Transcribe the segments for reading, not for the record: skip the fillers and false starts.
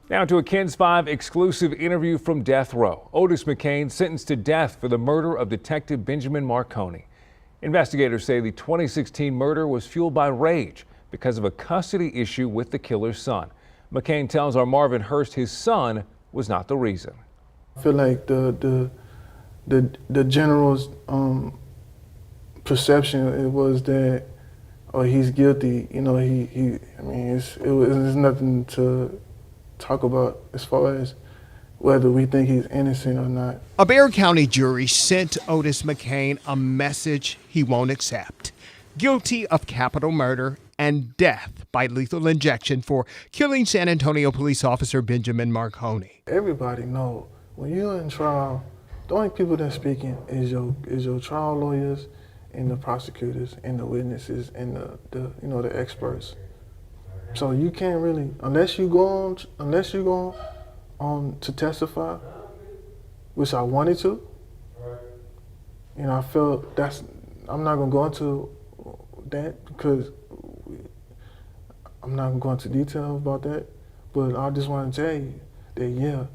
Now to a KENS 5 exclusive interview from death row. Otis McKane sentenced to death for the murder of Detective Benjamin Marconi. Investigators say the 2016 murder was fueled by rage because of a custody issue with the killer's son. McKane tells our Marvin Hurst his son was not the reason. I feel like the general's perception it was that, oh, he's guilty. You know, I mean, there's nothing to talk about as far as whether we think he's innocent or not. A Bexar County jury sent Otis McKane a message he won't accept. Guilty of capital murder and death by lethal injection for killing San Antonio police officer Benjamin Marconi. Everybody know when you're in trial, the only people that's speaking is your trial lawyers and the prosecutors and the witnesses and the experts. So you can't really, unless you go on to testify, which I wanted to. You know, I felt I'm not gonna go into that because I'm not gonna go into detail about that. But I just want to tell you that yeah,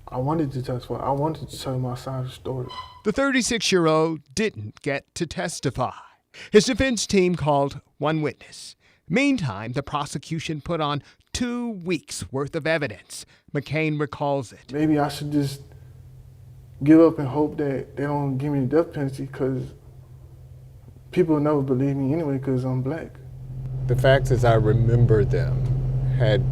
I wanted to testify. I wanted to tell my side of the story. The 36-year-old didn't get to testify. His defense team called one witness. Meantime, the prosecution put on 2 weeks worth of evidence. McKane recalls it. Maybe I should just give up and hope that they don't give me the death penalty because people will never believe me anyway because I'm black. The facts as I remember them had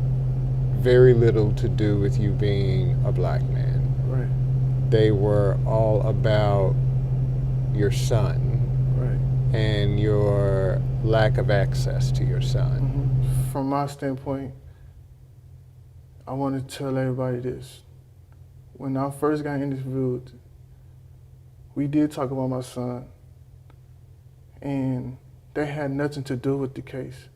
very little to do with you being a black man. Right. They were all about your son. Right. And your lack of access to your son. Mm-hmm. From my standpoint, I want to tell everybody this. When I first got interviewed, we did talk about my son, and they had nothing to do with the case.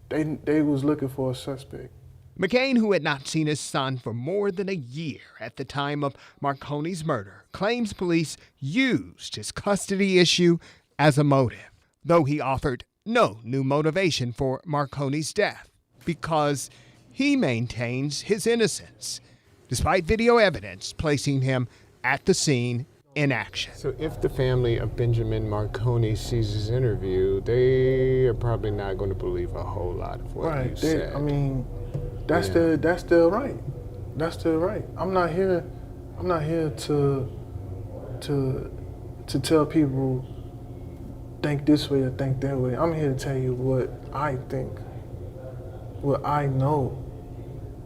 They was looking for a suspect. McKane, who had not seen his son for more than a year at the time of Marconi's murder, claims police used his custody issue as a motive, though he offered no new motivation for Marconi's death because he maintains his innocence, despite video evidence placing him at the scene in action. So if the family of Benjamin Marconi sees his interview, they are probably not going to believe a whole lot of what you said. I mean, that's their right. That's their right. I'm not here to tell people think this way or think that way. I'm here to tell you what I think, what I know.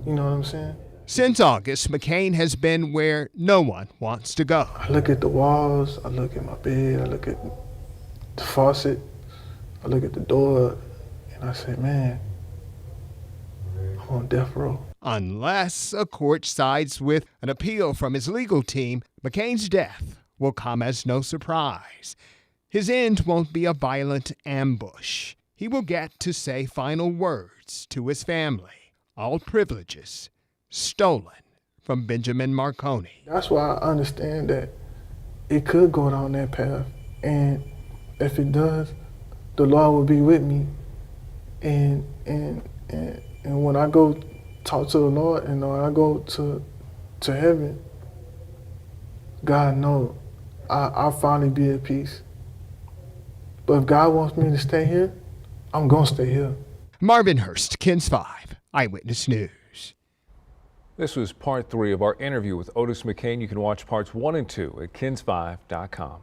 You know what I'm saying? Since August, McKane has been where no one wants to go. I look at the walls, I look at my bed, I look at the faucet, I look at the door, and I say, man, I'm on death row. Unless a court sides with an appeal from his legal team, McKane's death will come as no surprise. His end won't be a violent ambush. He will get to say final words to his family. All privileges stolen from Benjamin Marconi. That's why I understand that it could go down that path. And if it does, the Lord will be with me. And when I go talk to the Lord and when I go to heaven, God knows I'll finally be at peace. But if God wants me to stay here, I'm going to stay here. Marvin Hurst, KENS 5, Eyewitness News. This was part 3 of our interview with Otis McKane. You can watch parts 1 and 2 at kens5.com.